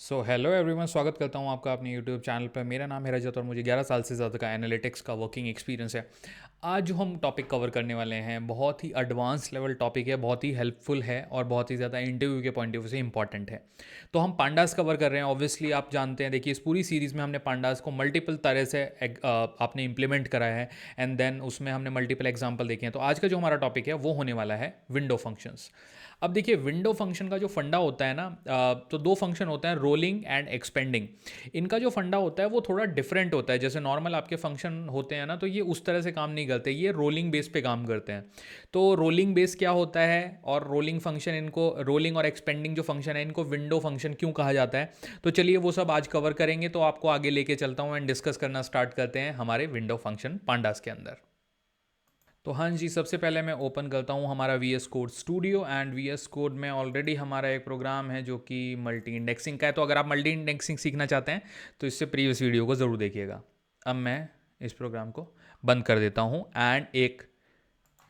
So hello everyone, स्वागत करता हूँ आपका अपने यूट्यूब चैनल पर। मेरा नाम है रजत और मुझे 11 साल से ज़्यादा का एनालिटिक्स का वर्किंग एक्सपीरियंस है। आज जो हम टॉपिक कवर करने वाले हैं बहुत ही एडवांस लेवल टॉपिक है, बहुत ही हेल्पफुल है और बहुत ही ज़्यादा इंटरव्यू के पॉइंट ऑफ व्यू से इंपॉर्टेंट है। तो हम पांडास कवर कर रहे हैं। ऑब्वियसली आप जानते हैं, देखिए इस पूरी सीरीज़ में हमने पांडास को मल्टीपल तरह से आपने इम्प्लीमेंट करा है एंड देन उसमें हमने मल्टीपल एग्जाम्पल देखे हैं। तो आज का जो हमारा टॉपिक है वो होने वाला है विंडो फंक्शंस। अब देखिए विंडो फंक्शन का जो फंडा होता है ना, तो दो फंक्शन होते हैं, रोलिंग एंड एक्सपेंडिंग। इनका जो फंडा होता है वो थोड़ा डिफरेंट होता है। जैसे नॉर्मल आपके फंक्शन होते हैं ना, तो ये उस तरह से काम नहीं करते, ये रोलिंग बेस पे काम करते हैं। तो रोलिंग बेस क्या होता है और रोलिंग फंक्शन, इनको रोलिंग और एक्सपेंडिंग जो फंक्शन है इनको विंडो फंक्शन क्यों कहा जाता है, तो चलिए वो सब आज कवर करेंगे। तो आपको आगे लेके चलता हूँ एंड डिस्कस करना स्टार्ट करते हैं हमारे विंडो फंक्शन पांडास के अंदर। तो हाँ जी, सबसे पहले मैं ओपन करता हूँ हमारा V S code studio and V S code में ऑलरेडी हमारा एक प्रोग्राम है जो कि मल्टी इंडेक्सिंग का है। तो अगर आप मल्टी इंडेक्सिंग सीखना चाहते हैं तो इससे प्रीवियस वीडियो को ज़रूर देखिएगा। अब मैं इस प्रोग्राम को बंद कर देता हूँ एंड एक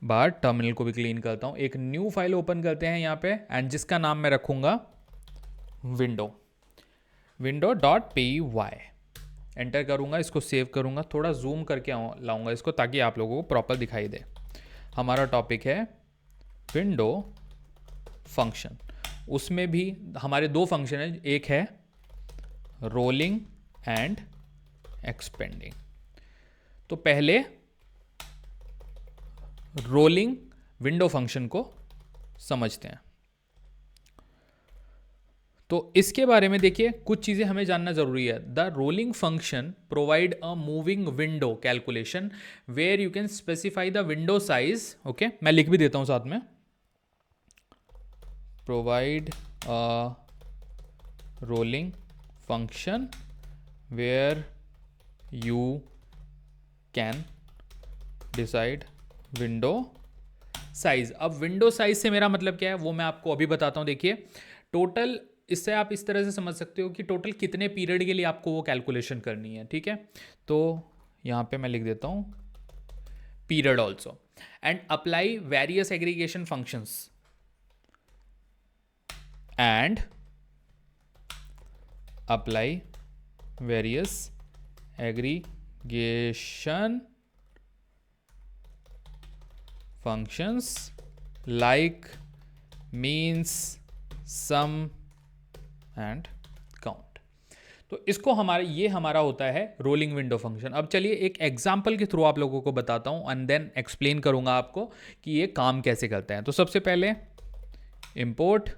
बार टर्मिनल को भी क्लीन करता हूँ। एक न्यू फाइल ओपन करते हैं यहाँ पे एंड जिसका नाम मैं रखूँगा window dot P Y. Enter करूँगा, इसको सेव करूँगा, थोड़ा जूम करके लाऊंगा इसको ताकि आप लोगों को प्रॉपर दिखाई दे। हमारा टॉपिक है विंडो फंक्शन। उसमें भी हमारे दो फंक्शन है, एक है रोलिंग एंड एक्सपेंडिंग। तो पहले रोलिंग विंडो फंक्शन को समझते हैं। तो इसके बारे में देखिए कुछ चीज़ें हमें जानना ज़रूरी है। The rolling function provide a moving window calculation where you can specify the window size. Okay, मैं लिख भी देता हूँ साथ में, provide a rolling function where you can decide window size. अब विंडो साइज से मेरा मतलब क्या है वो मैं आपको अभी बताता हूँ। देखिए टोटल, इससे आप इस तरह से समझ सकते हो कि टोटल कितने पीरियड के लिए आपको वो कैलकुलेशन करनी है। ठीक है, तो यहाँ पे मैं लिख देता हूँ period also and apply various aggregation functions and apply various aggregation functions like means, sum and count। तो इसको ये हमारा होता है रोलिंग विंडो फंक्शन। अब चलिए एक एग्जांपल के थ्रू आप लोगों को बताता हूं एंड देन एक्सप्लेन करूंगा आपको कि ये काम कैसे करते हैं। तो सबसे पहले import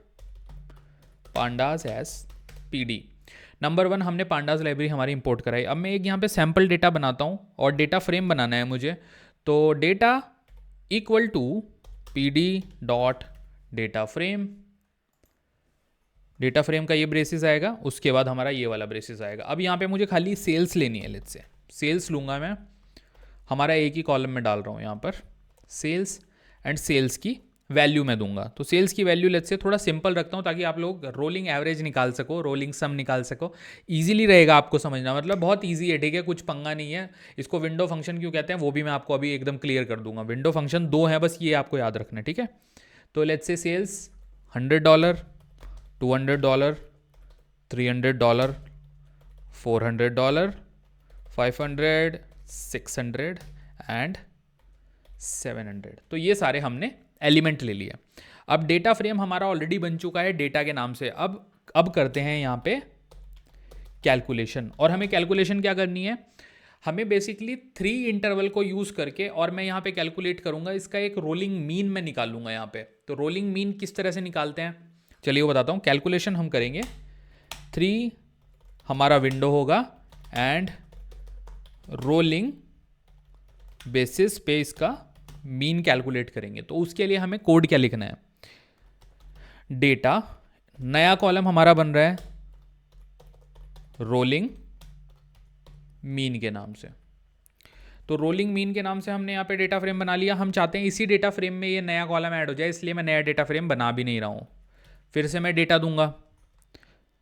pandas S PD. Number 1, हमने पांडास लाइब्रेरी हमारी इंपोर्ट कराई। अब मैं एक यहाँ पे सैम्पल डेटा बनाता हूँ और डेटा फ्रेम बनाना है मुझे। तो data equal to P D dot data frame. Data frame का ये ब्रेसिस आएगा, उसके बाद हमारा ये वाला ब्रेसिस आएगा। अब यहाँ पे मुझे खाली सेल्स लेनी है, लेट्स से सेल्स लूँगा मैं। हमारा एक ही कॉलम में डाल रहा हूँ यहाँ पर सेल्स एंड सेल्स की वैल्यू मैं दूंगा। तो सेल्स की वैल्यू लेट्स से थोड़ा सिंपल रखता हूँ ताकि आप लोग रोलिंग एवरेज निकाल सको, रोलिंग सम निकाल सको। ईजिली रहेगा आपको समझना, मतलब बहुत ईजी है। ठीक है, कुछ पंगा नहीं है। इसको विंडो फंक्शन क्यों कहते हैं वो भी मैं आपको अभी एकदम क्लियर कर दूंगा। विंडो फंक्शन दो है, बस ये आपको याद रखना है। ठीक है, तो लेट्स से सेल्स $100, $200, $300, $400, 500, 600 एंड 700। तो ये सारे हमने एलिमेंट ले लिए। अब डेटा फ्रेम हमारा ऑलरेडी बन चुका है डेटा के नाम से। अब करते हैं यहाँ पे कैलकुलेशन। और हमें कैलकुलेशन क्या करनी है, हमें बेसिकली 3 इंटरवल को यूज करके, और मैं यहाँ पे कैलकुलेट करूंगा इसका एक रोलिंग मीन मैं निकालूंगा यहाँ पे। तो रोलिंग मीन किस तरह से निकालते हैं चलिए वो बताता हूँ। कैलकुलेशन हम करेंगे 3 हमारा विंडो होगा एंड रोलिंग बेसिस पे इसका मीन कैलकुलेट करेंगे। तो उसके लिए हमें कोड क्या लिखना है, डेटा नया कॉलम हमारा बन रहा है रोलिंग मीन के नाम से। तो रोलिंग मीन के नाम से हमने यहाँ पे डेटा फ्रेम बना लिया। हम चाहते हैं इसी डेटा फ्रेम में ये नया कॉलम ऐड हो जाए, इसलिए मैं नया डेटा फ्रेम बना भी नहीं रहा हूँ। फिर से मैं डेटा दूंगा।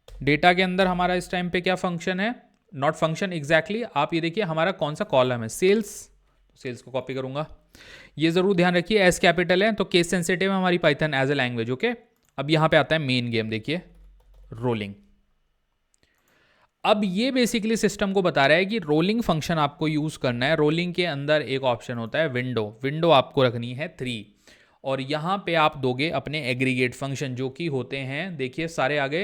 डेटा के अंदर हमारा इस टाइम पे क्या फंक्शन है, नॉट फंक्शन एग्जैक्टली, आप ये देखिए हमारा कौन सा कॉलम है, सेल्स। सेल्स को कॉपी करूंगा। ये जरूर ध्यान रखिए एस कैपिटल है तो केस सेंसिटिव है हमारी Python as a language. Okay, अब यहाँ पे आता है मेन गेम, देखिए रोलिंग। अब ये बेसिकली सिस्टम को बता रहा है कि रोलिंग फंक्शन आपको यूज़ करना है। रोलिंग के अंदर एक ऑप्शन होता है विंडो, विंडो आपको रखनी है 3, और यहाँ पे आप दोगे अपने एग्रीगेट फंक्शन जो कि होते हैं, देखिए सारे आगे।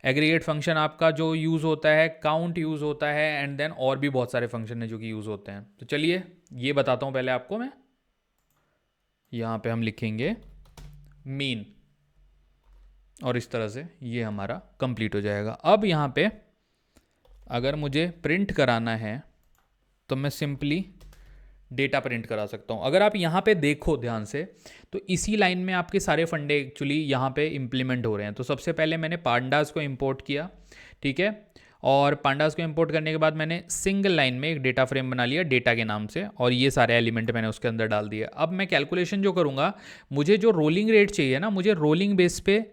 एग्रीगेट फंक्शन आपका जो यूज़ होता है, काउंट यूज़ होता है, एंड देन और भी बहुत सारे फंक्शन हैं जो कि यूज़ होते हैं। तो चलिए ये बताता हूँ पहले आपको मैं। यहाँ पे हम लिखेंगे मीन, और इस तरह से ये हमारा कंप्लीट हो जाएगा। अब यहाँ पे अगर मुझे प्रिंट कराना है तो मैं सिंपली डेटा प्रिंट करा सकता हूँ। अगर आप यहाँ पे देखो ध्यान से, तो इसी लाइन में आपके सारे फंडे एक्चुअली यहाँ पे इम्प्लीमेंट हो रहे हैं। तो सबसे पहले मैंने पांडास को इंपोर्ट किया, ठीक है, और पांडास को इंपोर्ट करने के बाद मैंने सिंगल लाइन में एक डेटा फ्रेम बना लिया डेटा के नाम से, और ये सारे एलिमेंट मैंने उसके अंदर डाल दिए। अब मैं कैलकुलेशन जो करूँगा, मुझे जो रोलिंग रेट चाहिए ना, मुझे रोलिंग बेस पे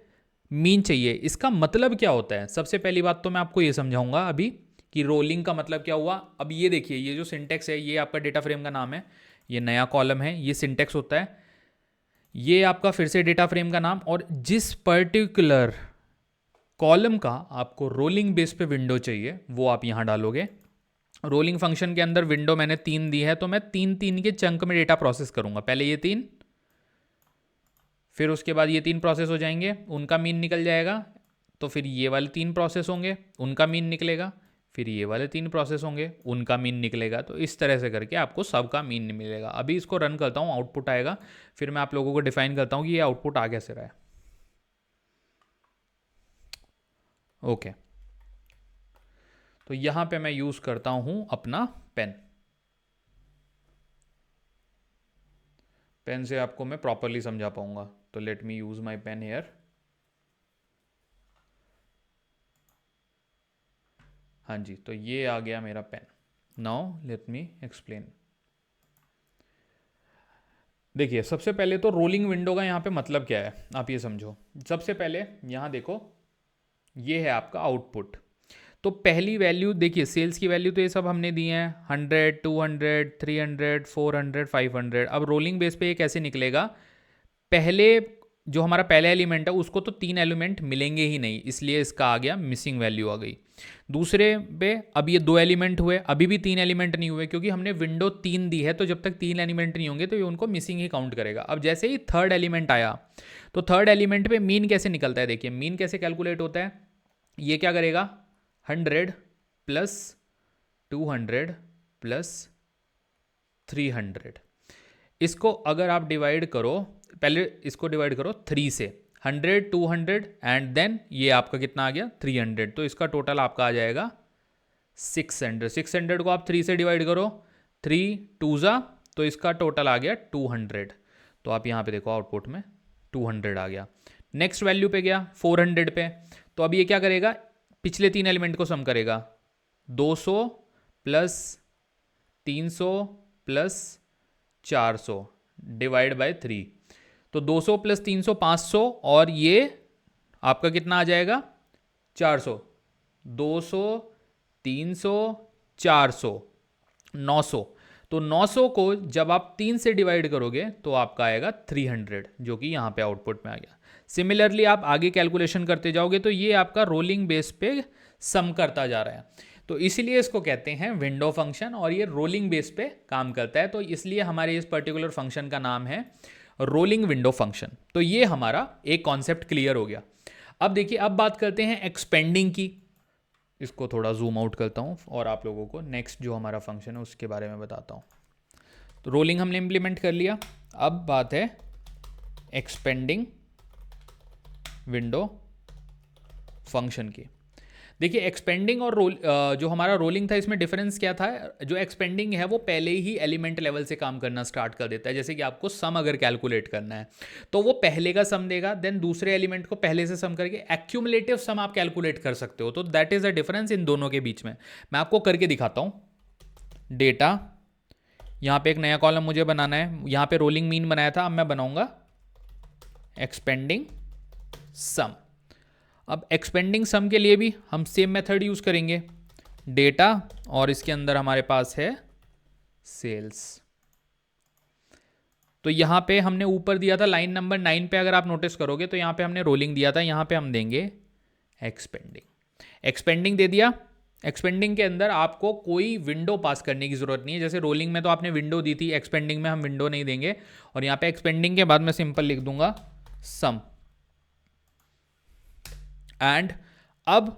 मीन चाहिए। इसका मतलब क्या होता है, सबसे पहली बात तो मैं आपको ये समझाऊंगा अभी कि रोलिंग का मतलब क्या हुआ। अब ये देखिए, ये जो सिंटेक्स है, ये आपका डेटा फ्रेम का नाम है, ये नया कॉलम है, ये सिंटेक्स होता है, ये आपका फिर से डेटा फ्रेम का नाम, और जिस पर्टिकुलर कॉलम का आपको रोलिंग बेस पे विंडो चाहिए वो आप यहाँ डालोगे। रोलिंग फंक्शन के अंदर विंडो मैंने 3 दी है, तो मैं 3 के चंक में डेटा प्रोसेस करूंगा। पहले ये 3, फिर उसके बाद ये 3 प्रोसेस हो जाएंगे, उनका मीन निकल जाएगा, तो फिर ये वाले 3 प्रोसेस होंगे, उनका मीन निकलेगा, फिर ये वाले 3 प्रोसेस होंगे, उनका मीन निकलेगा। तो इस तरह से करके आपको सबका मीन मिलेगा। अभी इसको रन करता हूँ, आउटपुट आएगा, फिर मैं आप लोगों को डिफाइन करता हूँ कि ये आउटपुट आ कैसे रहा है। ओके, तो यहाँ पे मैं यूज़ करता हूँ अपना पेन। पेन से आपको मैं प्रॉपरली समझा पाऊंगा, तो let me use my pen here. हाँ जी, तो ये आ गया मेरा पेन। Now let me explain. देखिए, सबसे पहले तो रोलिंग विंडो का यहाँ पे मतलब क्या है आप ये समझो। सबसे पहले यहाँ देखो, ये है आपका आउटपुट। तो पहली वैल्यू देखिए, सेल्स की वैल्यू तो ये सब हमने दी हैं, 100, 200, 300, 400, 500। अब रोलिंग बेस पे ये कैसे निकलेगा, पहले जो हमारा पहला एलिमेंट है उसको तो 3 एलिमेंट मिलेंगे ही नहीं, इसलिए इसका आ गया मिसिंग वैल्यू आ गई। दूसरे पे अब ये 2 एलिमेंट हुए, अभी भी 3 एलिमेंट नहीं हुए क्योंकि हमने विंडो 3 दी है, तो जब तक 3 एलिमेंट नहीं होंगे तो ये उनको मिसिंग ही काउंट करेगा। अब जैसे ही थर्ड एलिमेंट आया, तो थर्ड एलिमेंट पे मीन कैसे निकलता है, देखिए मीन कैसे कैलकुलेट होता है। ये क्या करेगा, 100 प्लस 200 प्लस 300, इसको अगर आप डिवाइड करो, पहले इसको डिवाइड करो 3 से, 100, 200 एंड देन ये आपका कितना आ गया 300, तो इसका टोटल आपका आ जाएगा 600। 600 को आप 3 से डिवाइड करो, 3 2 जा, तो इसका टोटल आ गया 200। तो आप यहाँ पे देखो आउटपुट में 200 आ गया। नेक्स्ट वैल्यू पे गया 400 पे, तो अब ये क्या करेगा, पिछले 3 एलिमेंट को सम करेगा, 200 प्लस 300 प्लस 400 डिवाइड बाय 3, तो 200 प्लस 300 500, और ये आपका कितना आ जाएगा 400। 200 300 400 900, तो 900 को जब आप 3 से डिवाइड करोगे तो आपका आएगा 300, जो कि यहाँ पे आउटपुट में आ गया। सिमिलरली आप आगे कैलकुलेशन करते जाओगे तो ये आपका रोलिंग बेस पे सम करता जा रहा है, तो इसीलिए इसको कहते हैं विंडो फंक्शन, और ये रोलिंग बेस पे काम करता है, तो इसलिए हमारे इस पर्टिकुलर फंक्शन का नाम है रोलिंग विंडो फंक्शन। तो ये हमारा एक कॉन्सेप्ट क्लियर हो गया। अब देखिए, अब बात करते हैं एक्सपेंडिंग की। इसको थोड़ा जूम आउट करता हूँ और आप लोगों को नेक्स्ट जो हमारा फंक्शन है उसके बारे में बताता हूँ। तो रोलिंग हमने इम्प्लीमेंट कर लिया, अब बात है एक्सपेंडिंग विंडो फंक्शन की। देखिए, एक्सपेंडिंग और जो हमारा रोलिंग था इसमें डिफरेंस क्या था। जो एक्सपेंडिंग है वो पहले ही एलिमेंट लेवल से काम करना स्टार्ट कर देता है। जैसे कि आपको सम अगर कैलकुलेट करना है तो वो पहले का सम देगा, देन दूसरे एलिमेंट को पहले से सम करके एक्यूमुलेटिव सम आप कैलकुलेट कर सकते हो। तो that is the difference in दोनों के बीच में। मैं आपको करके दिखाता हूँ। डेटा, यहाँ पे एक नया कॉलम मुझे बनाना है, यहाँ पे रोलिंग मीन बनाया था, अब मैं बनाऊंगा एक्सपेंडिंग सम। अब एक्सपेंडिंग सम के लिए भी हम सेम मेथड यूज करेंगे, डेटा, और इसके अंदर हमारे पास है सेल्स। तो यहां पे हमने ऊपर दिया था लाइन नंबर 9 पे, अगर आप नोटिस करोगे तो यहां पे हमने रोलिंग दिया था, यहां पे हम देंगे एक्सपेंडिंग। एक्सपेंडिंग दे दिया, एक्सपेंडिंग के अंदर आपको कोई विंडो पास करने की ज़रूरत नहीं है। जैसे रोलिंग में तो आपने विंडो दी थी, एक्सपेंडिंग में हम विंडो नहीं देंगे। और यहाँ पे एक्सपेंडिंग के बाद मैं सिंपल लिख दूंगा सम। एंड अब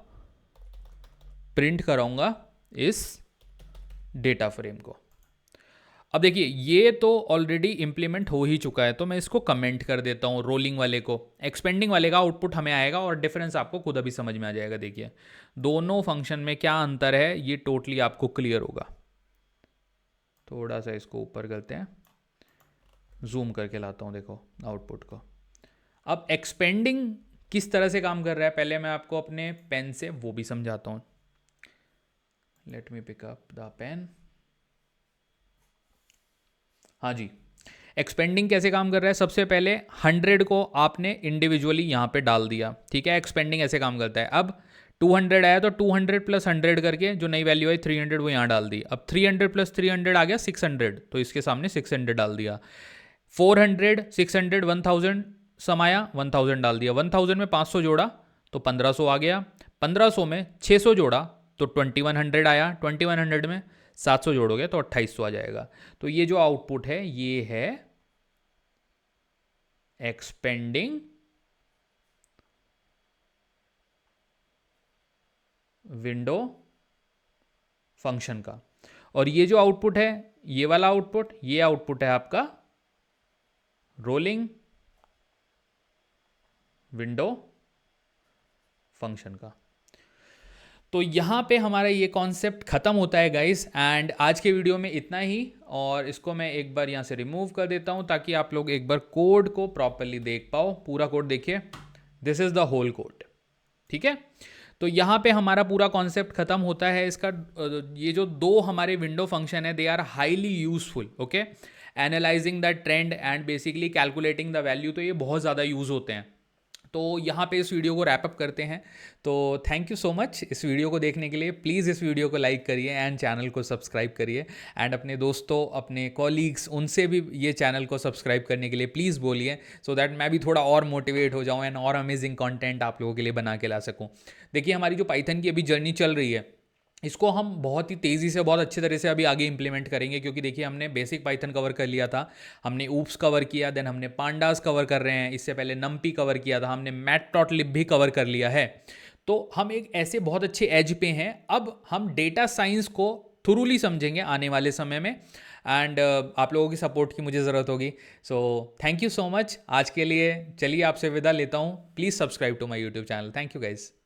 प्रिंट कराऊंगा इस डेटा फ्रेम को। अब देखिए ये तो ऑलरेडी इंप्लीमेंट हो ही चुका है, तो मैं इसको कमेंट कर देता हूँ रोलिंग वाले को। एक्सपेंडिंग वाले का आउटपुट हमें आएगा और डिफरेंस आपको खुद अभी समझ में आ जाएगा। देखिए दोनों फंक्शन में क्या अंतर है ये टोटली आपको क्लियर होगा। थोड़ा सा इसको ऊपर करते हैं, जूम करके लाता हूँ देखो आउटपुट को। अब एक्सपेंडिंग किस तरह से काम कर रहा है पहले मैं आपको अपने पेन से वो भी समझाता हूँ। Let me pick up the pen. हाँ जी, एक्सपेंडिंग कैसे काम कर रहा है? सबसे पहले 100 को आपने इंडिविजुअली यहाँ पे डाल दिया, ठीक है। एक्सपेंडिंग ऐसे काम करता है। अब 200 आया तो 200 प्लस 100 करके जो नई वैल्यू आई 300 वो यहाँ डाल दी। अब 300 प्लस 300 आ गया 600, तो इसके सामने 600 डाल दिया। 400 600 1000 समाया, 1000 डाल दिया। 1000 में 500 जोड़ा तो 1500 आ गया। 1500 में 600 जोड़ा तो 2100 आया। 2100 में 700 जोड़ोगे तो 2800 आ जाएगा। तो ये जो आउटपुट है ये है एक्सपेंडिंग विंडो फंक्शन का। और ये जो आउटपुट है ये वाला आउटपुट, ये आउटपुट है आपका रोलिंग विंडो फंक्शन का। तो यहाँ पे हमारा ये कॉन्सेप्ट ख़त्म होता है गाइस। एंड आज के वीडियो में इतना ही, और इसको मैं एक बार यहाँ से रिमूव कर देता हूँ ताकि आप लोग एक बार कोड को प्रॉपरली देख पाओ। पूरा कोड देखिए, this is the whole code, ठीक है। तो यहाँ पे हमारा पूरा कॉन्सेप्ट खत्म होता है इसका। ये जो दो हमारे विंडो फंक्शन है they are highly useful, okay. Analysing the trend and basically calculating the value, तो ये बहुत ज़्यादा यूज़ होते हैं। तो यहाँ पे इस वीडियो को रैप अप करते हैं। तो थैंक यू सो मच इस वीडियो को देखने के लिए। प्लीज़ इस वीडियो को लाइक करिए एंड चैनल को सब्सक्राइब करिए। एंड अपने दोस्तों, अपने कॉलीग्स, उनसे भी ये चैनल को सब्सक्राइब करने के लिए प्लीज़ बोलिए, सो दैट मैं भी थोड़ा और मोटिवेट हो जाऊँ एंड और अमेजिंग कंटेंट आप लोगों के लिए बना के ला सकूँ। देखिए हमारी जो पाइथन की अभी जर्नी चल रही है इसको हम बहुत ही तेज़ी से, बहुत अच्छी तरह से अभी आगे इंप्लीमेंट करेंगे। क्योंकि देखिए हमने बेसिक पाइथन कवर कर लिया था, हमने ऊप्स कवर किया, देन हमने पांडास कवर कर रहे हैं, इससे पहले नम्पी कवर किया था, हमने मैटप्लॉटलिब भी कवर कर लिया है। तो हम एक ऐसे बहुत अच्छे एज पे हैं। अब हम डेटा साइंस को थोरूली समझेंगे आने वाले समय में। एंड आप लोगों की सपोर्ट की मुझे ज़रूरत होगी। So thank you so much. आज के लिए चलिए आपसे विदा लेता हूँ। Please subscribe to my YouTube channel. Thank you guys.